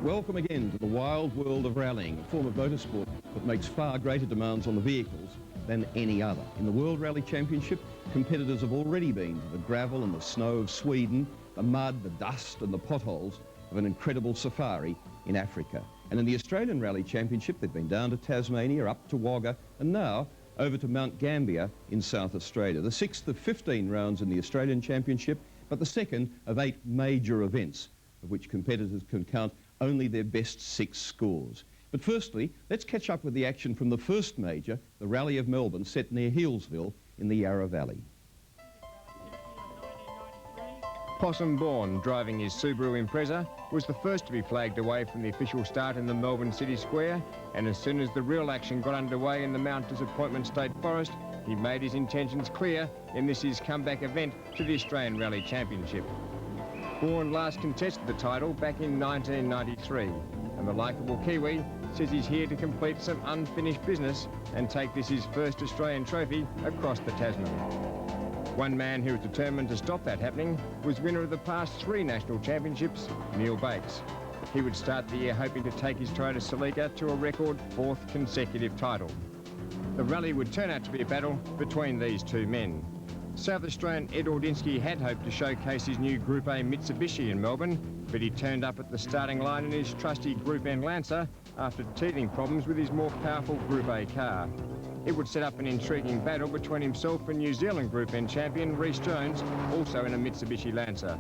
Welcome again to the wild world of rallying, a form of motorsport that makes far greater demands on the vehicles than any other. In the World Rally Championship, competitors have already been to the gravel and the snow of Sweden, the mud, the dust and the potholes of an incredible safari in Africa. And in the Australian Rally Championship, they've been down to Tasmania, up to Wagga, and now over to Mount Gambier in South Australia. The 6th of 15 rounds in the Australian Championship, but the second of 8 major events, of which competitors can count only their best 6 scores. But firstly, let's catch up with the action from the first major, the Rally of Melbourne, set near Healesville in the Yarra Valley. Possum Bourne, driving his Subaru Impreza, was the first to be flagged away from the official start in the Melbourne City Square, and as soon as the real action got underway in the Mount Disappointment State Forest, he made his intentions clear in this his comeback event to the Australian Rally Championship. Bourne last contested the title back in 1993, and the likeable Kiwi says he's here to complete some unfinished business and take this his first Australian trophy across the Tasman. One man who was determined to stop that happening was winner of the past 3 national championships, Neil Bates. He would start the year hoping to take his Toyota Celica to a record 4th consecutive title. The rally would turn out to be a battle between these two men. South Australian Ed Ordinsky had hoped to showcase his new Group A Mitsubishi in Melbourne, but he turned up at the starting line in his trusty Group N Lancer after teething problems with his more powerful Group A car. It would set up an intriguing battle between himself and New Zealand Group N champion Rhys Jones, also in a Mitsubishi Lancer.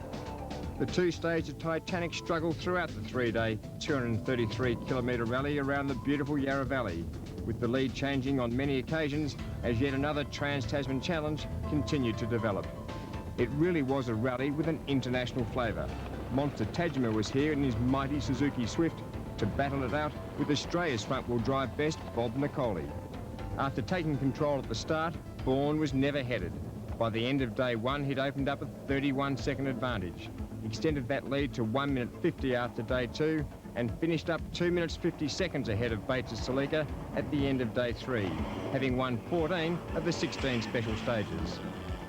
The two staged a titanic struggle throughout the 3-day, 233-kilometre rally around the beautiful Yarra Valley, with the lead changing on many occasions as yet another Trans-Tasman challenge continued to develop. It really was a rally with an international flavour. Monster Tajima was here in his mighty Suzuki Swift to battle it out with Australia's front-wheel drive best, Bob Nicoli. After taking control at the start, Bourne was never headed. By the end of day 1, he'd opened up a 31-second advantage, extended that lead to 1 minute 50 after day 2, and finished up 2 minutes 50 seconds ahead of Bates' Celica at the end of day 3, having won 14 of the 16 special stages.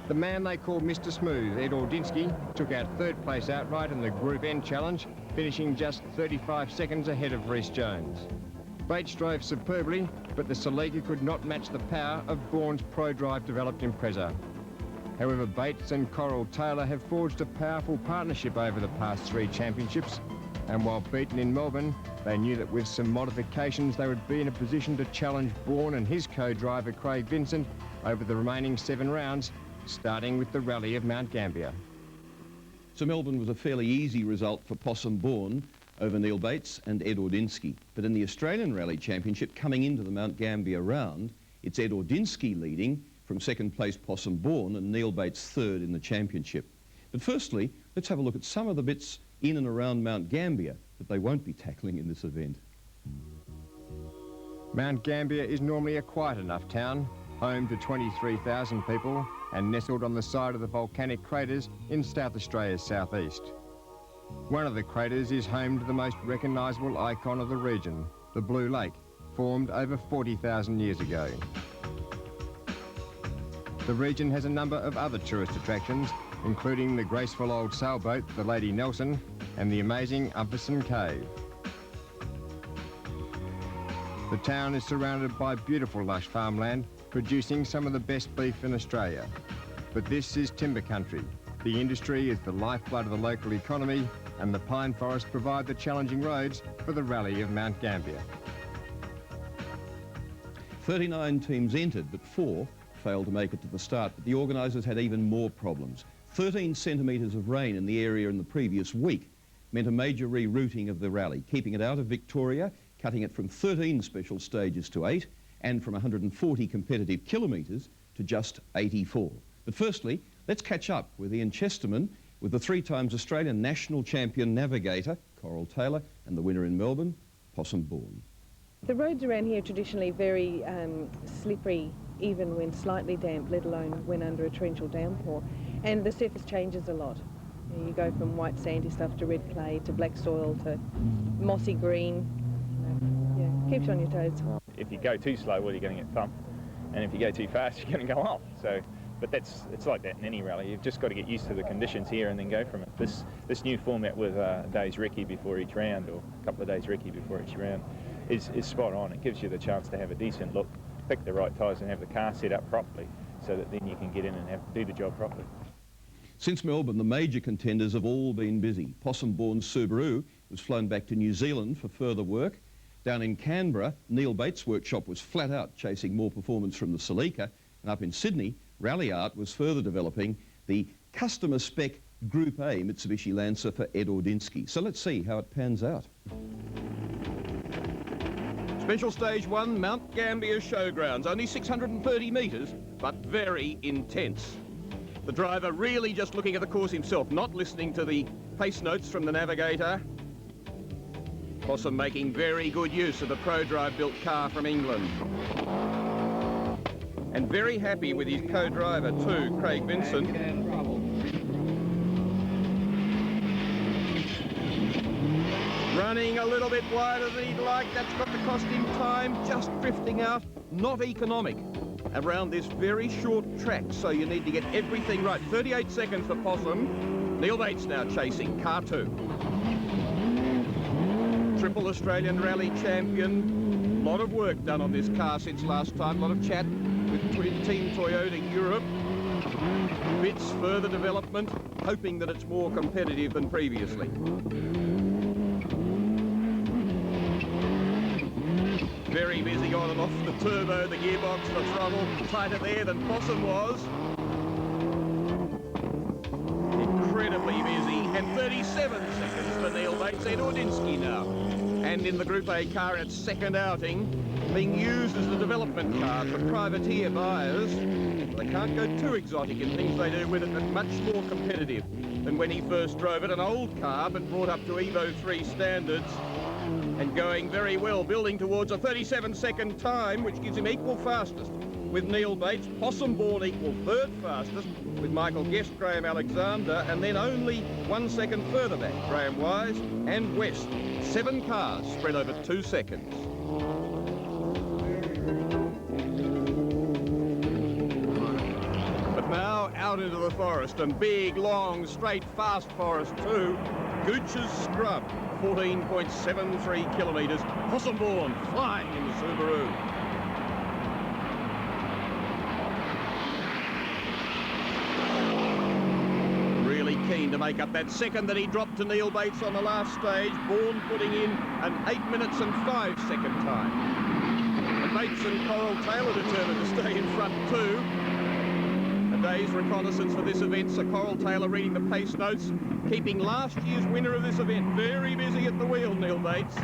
The man they call Mr. Smooth, Ed Ordinsky, took out 3rd place outright in the Group N challenge, finishing just 35 seconds ahead of Rhys Jones. Bates drove superbly, but the Celica could not match the power of Bourne's pro-drive developed Impreza. However, Bates and Coral Taylor have forged a powerful partnership over the past 3 championships, and while beaten in Melbourne, they knew that with some modifications they would be in a position to challenge Bourne and his co-driver Craig Vincent over the remaining 7 rounds, starting with the Rally of Mount Gambier. So Melbourne was a fairly easy result for Possum Bourne over Neil Bates and Ed Ordinsky. But in the Australian Rally Championship, coming into the Mount Gambier round, it's Ed Ordinsky leading from 2nd place Possum Bourne and Neil Bates 3rd in the championship. But firstly, let's have a look at some of the bits in and around Mount Gambier that they won't be tackling in this event. Mount Gambier is normally a quiet enough town, home to 23,000 people and nestled on the side of the volcanic craters in South Australia's southeast. One of the craters is home to the most recognisable icon of the region, the Blue Lake, formed over 40,000 years ago. The region has a number of other tourist attractions, including the graceful old sailboat, the Lady Nelson, and the amazing Umperson Cave. The town is surrounded by beautiful lush farmland, producing some of the best beef in Australia. But this is timber country. The industry is the lifeblood of the local economy, and the pine forests provide the challenging roads for the Rally of Mount Gambier. 39 teams entered, but 4 failed to make it to the start. But the organisers had even more problems. 13 centimetres of rain in the area in the previous week meant a major rerouting of the rally, keeping it out of Victoria, cutting it from 13 special stages to 8, and from 140 competitive kilometres to just 84. But firstly, let's catch up with Ian Chesterman, with the 3 times Australian national champion navigator, Coral Taylor, and the winner in Melbourne, Possum Bourne. The roads around here are traditionally very slippery, even when slightly damp, let alone when under a torrential downpour. And the surface changes a lot. You go from white sandy stuff to red clay to black soil to mossy green. Yeah, keeps you on your toes. If you go too slow, well, you're going to get thumped. And if you go too fast, you're going to go off. So But it's like that in any rally. You've just got to get used to the conditions here and then go from it. This new format with a day's recce before each round, or a couple of days recce before each round, is spot on. It gives you the chance to have a decent look, pick the right tyres and have the car set up properly, so that then you can get in and do the job properly. Since Melbourne, the major contenders have all been busy. Possum-born Subaru was flown back to New Zealand for further work. Down in Canberra, Neil Bates' workshop was flat out chasing more performance from the Celica. And up in Sydney, Rally Art was further developing the customer spec Group A Mitsubishi Lancer for Ed Ordinsky. So let's see how it pans out. Special Stage 1, Mount Gambier Showgrounds. Only 630 metres, but very intense. The driver really just looking at the course himself, not listening to the pace notes from the navigator. Possum making very good use of the ProDrive built car from England. And very happy with his co-driver too, Craig Vincent. Running a little bit wider than he'd like. That's got to cost him time. Just drifting out. Not economic around this very short track. So you need to get everything right. 38 seconds for Possum. Neil Bates now chasing car 2. Triple Australian Rally champion. A lot of work done on this car since last time. A lot of chat with Team Toyota Europe. Bits further development, hoping that it's more competitive than previously. Very busy on and off the turbo, the gearbox, the throttle, tighter there than Possum was. Incredibly busy, and 37 seconds for Neil Bates. Ed Ordinsky now. And in the Group A car in its second outing, being used as a development car for privateer buyers. They can't go too exotic in things they do with it, but much more competitive than when he first drove it. An old car, but brought up to Evo 3 standards. And going very well, building towards a 37-second time, which gives him equal fastest with Neil Bates. Possum-born equal third fastest with Michael Guest, Graham Alexander, and then only 1 second further back, Graham Wise and West. 7 cars spread over 2 seconds. But now out into the forest, and big, long, straight, fast forest too. Gooch's Scrub. 14.73 kilometres. Possum-born flying in the Subaru. Really keen to make up that second that he dropped to Neil Bates on the last stage. Bourne putting in an 8 minutes and 5 second time. And Bates and Coral Taylor determined to stay in front too. A day's reconnaissance for this event, so Coral Taylor reading the pace notes, keeping last year's winner of this event very busy at the wheel, Neil Bates.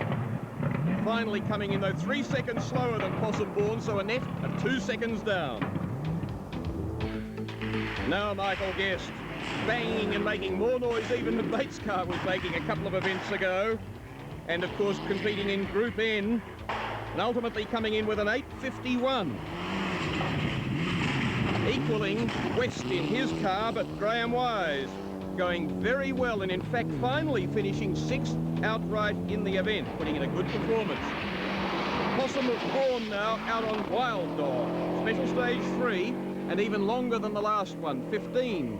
Finally coming in though 3 seconds slower than Possum-born, so a net of 2 seconds down. Now Michael Guest banging and making more noise even than Bates' car was making a couple of events ago. And of course competing in Group N, and ultimately coming in with an 8:51. Equaling West in his car, but Graham Wise going very well, and in fact finally finishing 6th outright in the event, putting in a good performance. Possum-born now out on Wild Dog, special stage 3, and even longer than the last one, 15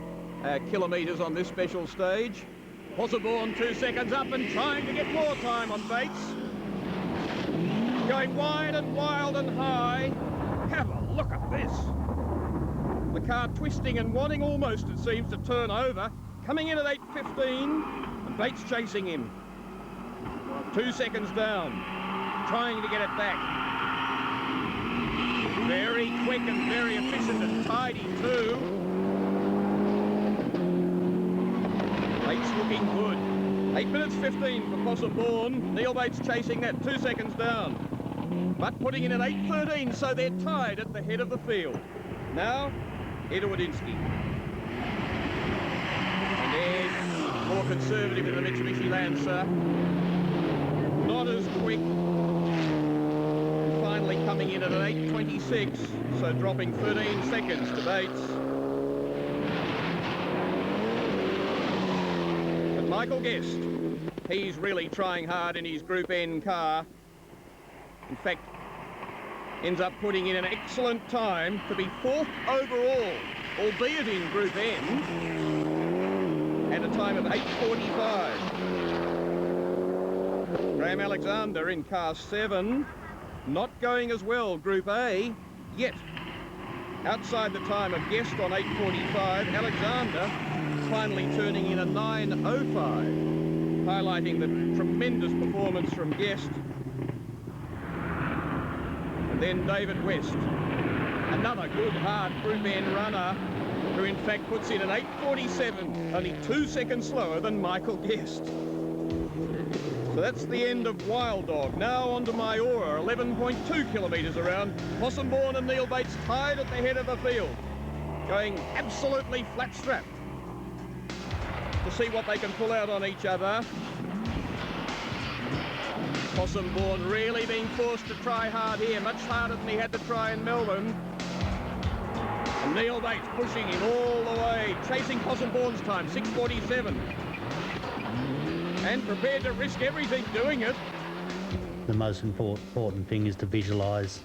kilometres on this special stage. Possum-born 2 seconds up and trying to get more time on Bates. Going wide and wild and high. Have a look at this. The car twisting and wanting almost, it seems, to turn over. Coming in at 8:15, and Bates chasing him. 2 seconds down, trying to get it back. Very quick and very efficient and tidy too. Bates looking good. 8 minutes 15 for Possum-born. Neil Bates chasing that, 2 seconds down. But putting in at 8:13, so they're tied at the head of the field. Now, Ed Ordinsky. And Ed, more conservative in the Mitsubishi Lancer. Not as quick. And finally coming in at an 8:26, so dropping 13 seconds to Bates. But Michael Guest, he's really trying hard in his Group N car. In fact, ends up putting in an excellent time to be 4th overall. albeit in Group N, at a time of 8:45. Graham Alexander in car 7, not going as well, Group A, yet. Outside the time of Guest on 8:45, Alexander finally turning in a 9:05, highlighting the tremendous performance from Guest. And then David West, another good hard Group N runner, who in fact puts in an 8:47, only 2 seconds slower than Michael Guest. So that's the end of Wild Dog. Now on to Maiora, 11.2 kilometres around. Possumbourne and Neil Bates tied at the head of the field, going absolutely flat-strapped to see what they can pull out on each other. Possumbourne really being forced to try hard here, much harder than he had to try in Melbourne. And Neil Bates pushing him all the way, chasing Possumbourne's time, 6:47. And prepared to risk everything doing it. The most important thing is to visualise,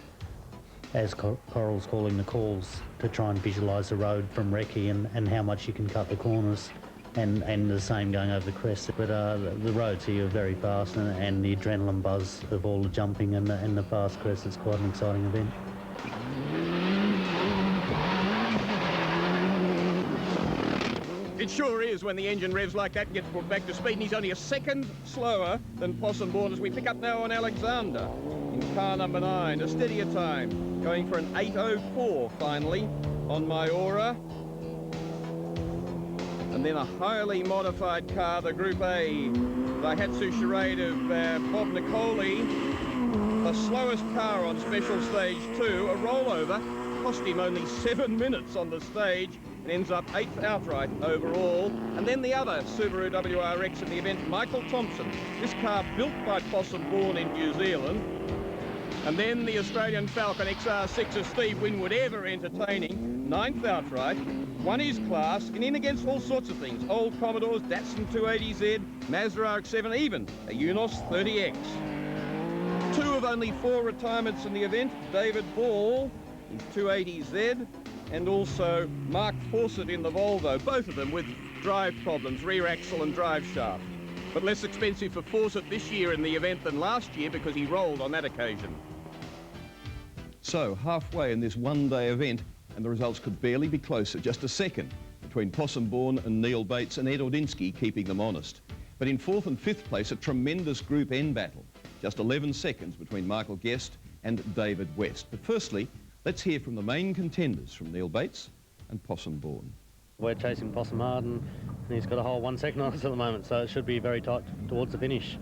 as Coral's calling the calls, to try and visualise the road from Recce and how much you can cut the corners, and the same going over the crest. But the roads here are very fast, and the adrenaline buzz of all the jumping and the fast crest, it's quite an exciting event. It sure is when the engine revs like that and gets put back to speed, and he's only a second slower than Possumbourne as we pick up now on Alexander in car number 9, a steadier time, going for an 8:04 finally on Maiora. And then a highly modified car, the Group A, Daihatsu Charade of Bob Nicoli, the slowest car on Special Stage 2, a rollover, cost him only 7 minutes on the stage, and ends up 8th outright overall. And then the other Subaru WRX in the event, Michael Thompson. This car built by Possumbourne in New Zealand. And then the Australian Falcon XR6 of Steve Winwood, ever entertaining, 9th outright, won his class and in against all sorts of things. Old Commodores, Datsun 280Z, Mazda RX-7, even a Unos 30X. 2 of only 4 retirements in the event, David Ball, his 280Z, and also Mark Fawcett in the Volvo, both of them with drive problems, rear axle and drive shaft. But less expensive for Fawcett this year in the event than last year because he rolled on that occasion. So halfway in this one-day event, and the results could barely be closer, just a second between Possumbourne and Neil Bates, and Ed Ordinski keeping them honest. But in 4th and 5th place, a tremendous Group N battle, just 11 seconds between Michael Guest and David West. But firstly, let's hear from the main contenders from Neil Bates and Possumbourne. We're chasing Possum hard, and he's got a whole 1 second on us at the moment, so it should be very tight towards the finish.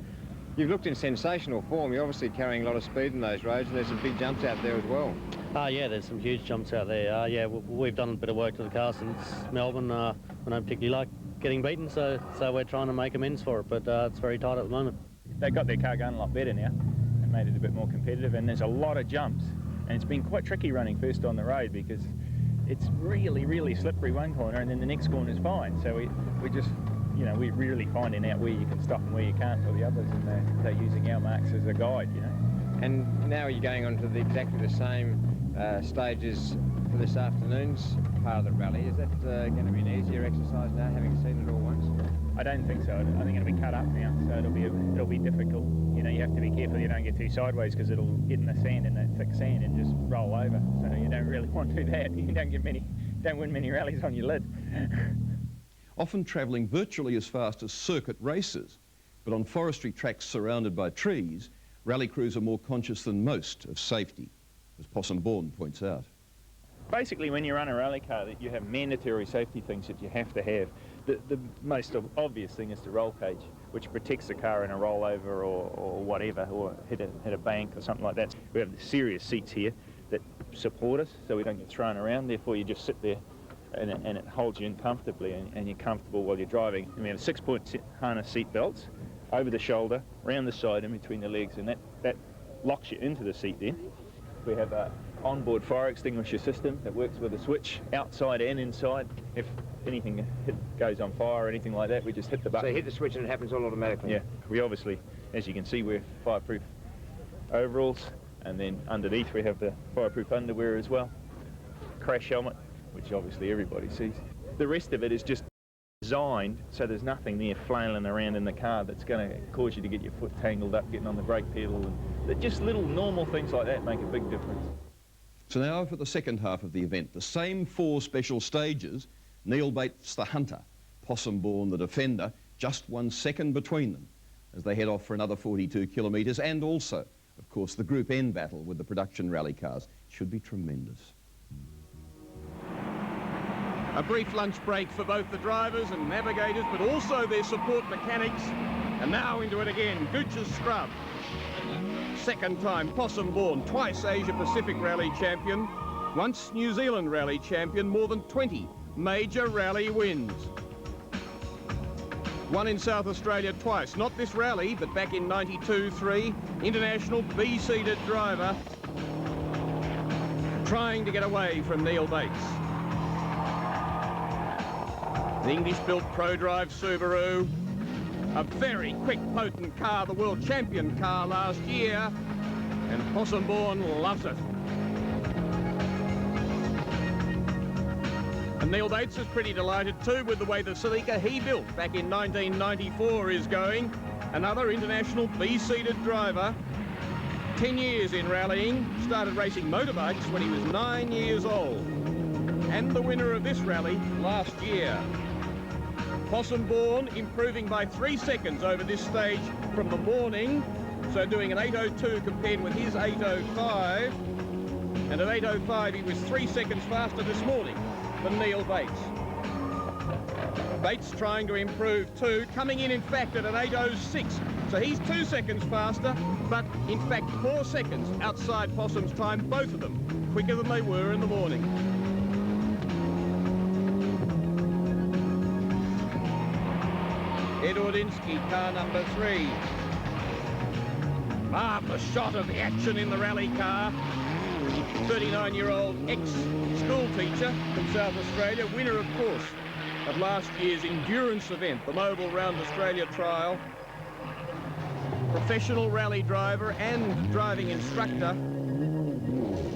You've looked in sensational form. You're obviously carrying a lot of speed in those roads, and there's some big jumps out there as well. Yeah, there's some huge jumps out there. Yeah, we've done a bit of work to the car since Melbourne. I don't particularly like getting beaten, so we're trying to make amends for it, but it's very tight at the moment. They've got their car going a lot better now and made it a bit more competitive, and there's a lot of jumps. And it's been quite tricky running first on the road because it's really, really slippery one corner and then the next corner is fine. So we just, you know, we're really finding out where you can stop and where you can't for the others, and they're using our marks as a guide, you know. And now you're going on to exactly the same stages for this afternoon's part of the rally. Is that going to be an easier exercise now, having seen it all once? I don't think so. I think it'll be cut up now, so it'll be difficult. You know, you have to be careful you don't get too sideways because it'll get in the sand, in that thick sand, and just roll over. So you don't really want to do that. You don't win many rallies on your lid. Often travelling virtually as fast as circuit races, but on forestry tracks surrounded by trees, rally crews are more conscious than most of safety, as Possumbourne points out. Basically, when you run a rally car, that you have mandatory safety things that you have to have. The most obvious thing is the roll cage, which protects the car in a rollover or whatever, or hit a bank or something like that. We have the serious seats here that support us so we don't get thrown around. Therefore, you just sit there and it holds you in comfortably, and you're comfortable while you're driving. And we have 6-point harness seat belts over the shoulder, around the side, and between the legs, and that locks you into the seat there. We have a onboard fire extinguisher system that works with a switch outside and inside. If anything goes on fire or anything like that, we just hit the button. So you hit the switch and it happens all automatically? Yeah. We obviously, as you can see, wear fireproof overalls, and then underneath we have the fireproof underwear as well. Crash helmet, which obviously everybody sees. The rest of it is just designed so there's nothing there flailing around in the car that's going to cause you to get your foot tangled up getting on the brake pedal, and just little normal things like that make a big difference. So now for the second half of the event, the same 4 special stages. Neil Bates the hunter, Possumbourne the defender, just 1 second between them as they head off for another 42 kilometres, and also, of course, the Group N battle with the production rally cars. Should be tremendous. A brief lunch break for both the drivers and navigators, but also their support mechanics. And now into it again, Gooch's Scrub. Second time Possumbourne, twice Asia Pacific Rally champion, once New Zealand Rally champion, more than 20 major rally wins. Won in South Australia twice, not this rally, but back in 92-3, international B-seeded driver, trying to get away from Neil Bates. The English-built ProDrive Subaru, a very quick, potent car, the world champion car last year, and Possumbourne loves it. And Neil Bates is pretty delighted too with the way the Celica he built back in 1994 is going. Another international B-seeded driver, 10 years in rallying, started racing motorbikes when he was 9 years old, and the winner of this rally last year. Possumbourne improving by 3 seconds over this stage from the morning, so doing an 8:02 compared with his 8:05, and at 8:05 he was 3 seconds faster this morning than Neil Bates. Bates trying to improve too, coming in fact at an 8:06, so he's 2 seconds faster, but in fact 4 seconds outside Possum's time, both of them quicker than they were in the morning. Edwardinsky, car number 3. Marvellous shot of the action in the rally car. 39-year-old ex-school teacher from South Australia, winner, of course, of last year's endurance event, the Mobile Round Australia Trial. Professional rally driver and driving instructor.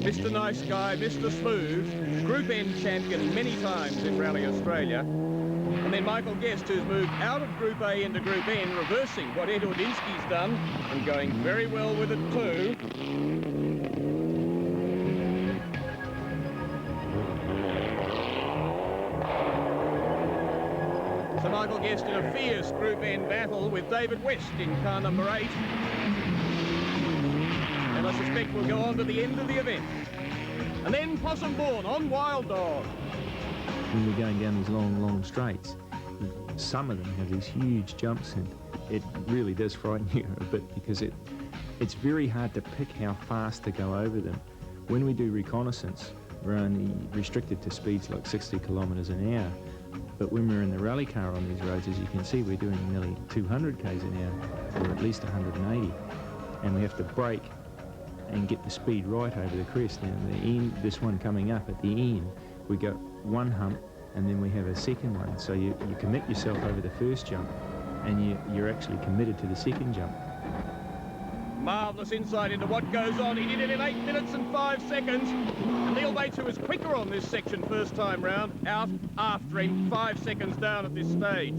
Mr. Nice Guy, Mr. Smooth, Group N champion many times in Rally Australia. And then Michael Guest, who's moved out of Group A into Group N, reversing what Edwardinsky's done and going very well with it too. So Michael Guest in a fierce Group N battle with David West in car number 8. And I suspect we'll go on to the end of the event. And then Possumbourne on Wild Dog. When we're going down these long straights, some of them have these huge jumps, and it really does frighten you a bit because it's very hard to pick how fast to go over them. When we do reconnaissance, we're only restricted to speeds like 60 kilometres an hour. But when we're in the rally car on these roads, as you can see, we're doing nearly 200 k's an hour, or at least 180. And we have to brake and get the speed right over the crest. And the end, this one coming up at the end, we go one hump, and then we have a second one. So you commit yourself over the first jump, and you're actually committed to the second jump. Marvellous insight into what goes on. He did it in 8 minutes and 5 seconds. And Neil Bates, who was quicker on this section first time round, out after him, 5 seconds down at this stage.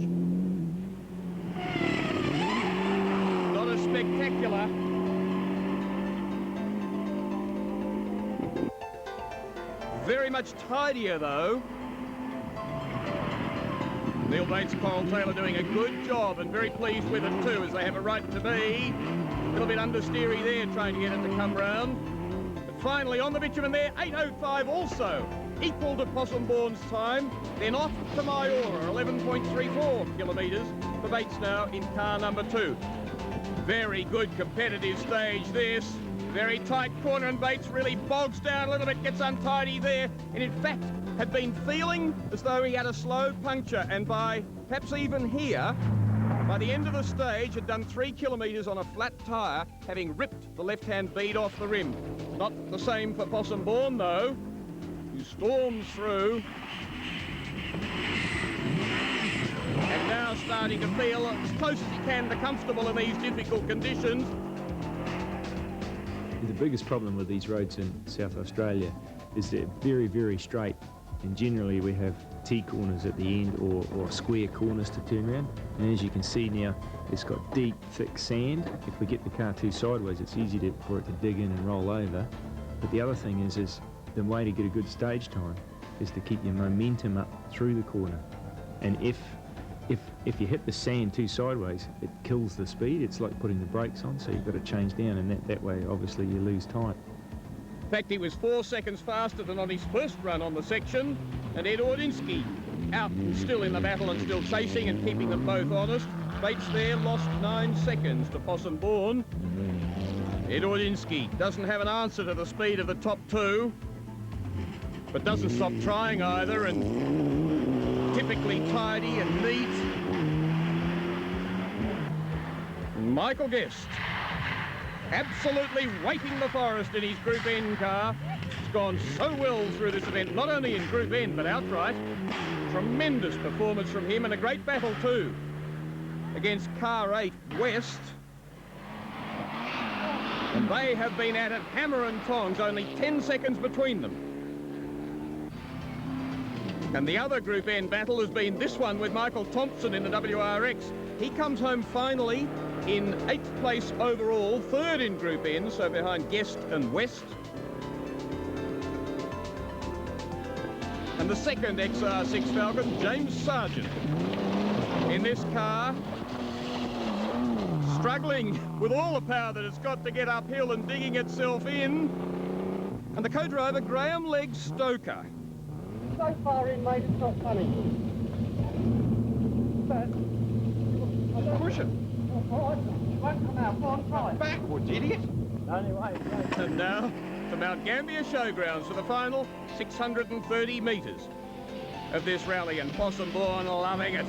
Not as spectacular. Very much tidier though. Neil Bates, Coral Taylor doing a good job and very pleased with it too, as they have a right to be. A little bit understeery there, trying to get it to come round. But finally on the bitumen there, 8:05 also, equal to Possumbourne's time. Then off to Maiora, 11.34 kilometres for Bates now in car number 2. Very good competitive stage this. Very tight corner, and Bates really bogs down a little bit, gets untidy there, and in fact had been feeling as though he had a slow puncture, and by perhaps even here, by the end of the stage, had done 3 kilometres on a flat tyre, having ripped the left-hand bead off the rim. Not the same for Possumbourne though, who storms through, and now starting to feel as close as he can to comfortable in these difficult conditions. The biggest problem with these roads in South Australia is they're very straight, and generally we have T-corners at the end or square corners to turn around. And as you can see now, it's got deep, thick sand. If we get the car too sideways, it's easy for it to dig in and roll over. But the other thing is the way to get a good stage time is to keep your momentum up through the corner. And if you hit the sand too sideways, it kills the speed. It's like putting the brakes on, so you've got to change down, and that way, obviously, you lose time. In fact, he was 4 seconds faster than on his first run on the section, and Ed Ordinski out and still in the battle and still chasing and keeping them both honest. Bates there lost 9 seconds to Possum Bourne. Ed Ordinski doesn't have an answer to the speed of the top two, but doesn't stop trying either, and typically tidy and neat. Michael Guest, absolutely weighting the forest in his Group N car. It's gone so well through this event, not only in Group N, but outright. Tremendous performance from him, and a great battle too against car 8, West. And they have been at it hammer and tongs, only 10 seconds between them. And the other Group N battle has been this one with Michael Thompson in the WRX. He comes home finally in 8th place overall, 3rd in Group N, so behind Guest and West. And the second XR6 Falcon, James Sargent, in this car, struggling with all the power that it's got to get uphill and digging itself in. And the co-driver, Graham Legg Stoker. So far in, mate, it's not funny. But push it. All right, it won't come out. Go on, try. Backwards, idiot. Anyway. And now to Mount Gambier Showgrounds for the final 630 metres of this rally, and Possum Bourne loving it.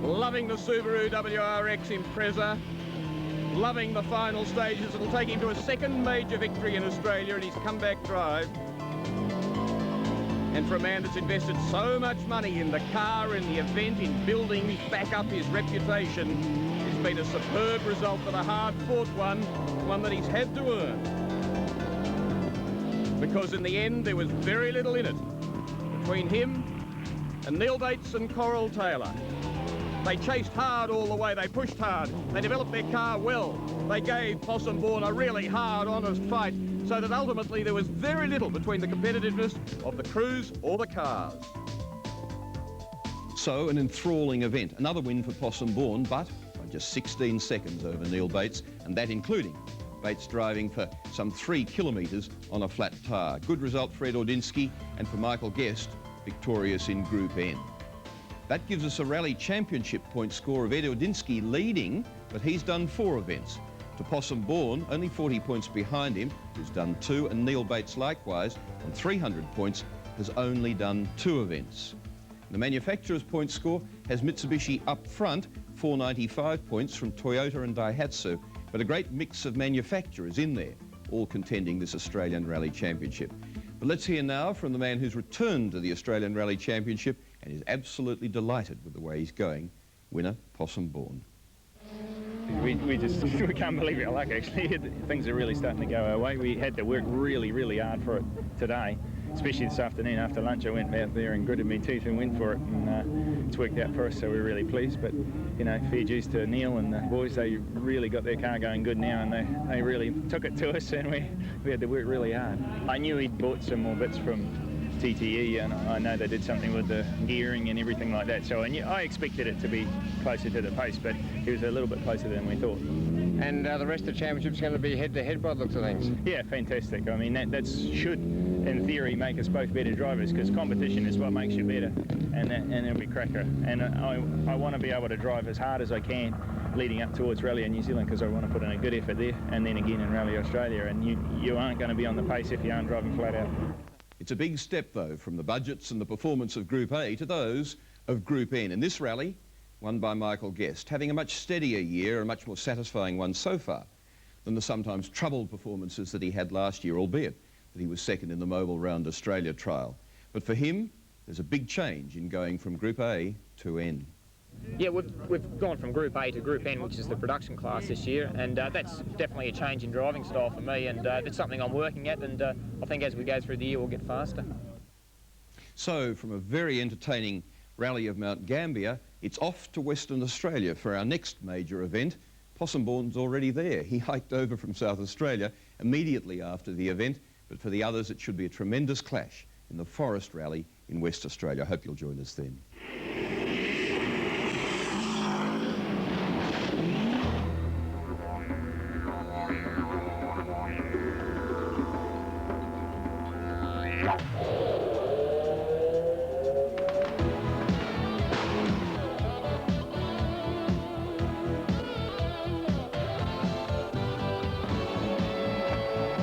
Loving the Subaru WRX Impreza. Loving the final stages. It'll take him to a second major victory in Australia in his comeback drive. And for a man that's invested so much money in the car, in the event, in building back up his reputation, it's been a superb result, but a hard-fought one that he's had to earn. Because in the end, there was very little in it between him and Neil Bates and Coral Taylor. They chased hard all the way, they pushed hard, they developed their car well. They gave Possum Bourne a really hard, honest fight, so that ultimately there was very little between the competitiveness of the crews or the cars. So, an enthralling event. Another win for Possum Bourne, but by just 16 seconds over Neil Bates, and that including Bates driving for some 3 kilometres on a flat tyre. Good result for Ed Ordinski, and for Michael Guest, victorious in Group N. That gives us a rally championship point score of Ed Ordinski leading, but he's done 4 events. To Possum Bourne, only 40 points behind him, who's done 2, and Neil Bates likewise, on 300 points, has only done 2 events. The manufacturer's point score has Mitsubishi up front, 495 points from Toyota and Daihatsu, but a great mix of manufacturers in there, all contending this Australian Rally Championship. But let's hear now from the man who's returned to the Australian Rally Championship and is absolutely delighted with the way he's going, winner Possum Bourne. We can't believe our luck, actually. Things are really starting to go our way. We had to work really, really hard for it today, especially this afternoon after lunch. I went out there and gritted my teeth and went for it, and it's worked out for us, so we're really pleased. But, you know, fair dues to Neil and the boys. They really got their car going good now, and they really took it to us, and we had to work really hard. I knew he'd bought some more bits from TTE, and I know they did something with the gearing and everything like that, so I expected it to be closer to the pace, but he was a little bit closer than we thought. And the rest of the championship's going to be head-to-head by the looks of things. Yeah, fantastic. I mean, that should, in theory, make us both better drivers, because competition is what makes you better, and it'll be cracker. And I want to be able to drive as hard as I can leading up towards Rally in New Zealand, because I want to put in a good effort there, and then again in Rally Australia, and you aren't going to be on the pace if you aren't driving flat out. It's a big step, though, from the budgets and the performance of Group A to those of Group N. In this rally, won by Michael Guest, having a much steadier year, a much more satisfying one so far than the sometimes troubled performances that he had last year, albeit that he was second in the Mobile Round Australia trial. But for him, there's a big change in going from Group A to N. Yeah, we've gone from Group A to Group N, which is the production class this year, and that's definitely a change in driving style for me, and it's something I'm working at, and I think as we go through the year we'll get faster. So, from a very entertaining rally of Mount Gambier, it's off to Western Australia for our next major event. Possumborn's already there. He hiked over from South Australia immediately after the event, but for the others it should be a tremendous clash in the Forest Rally in West Australia. I hope you'll join us then. Yeah.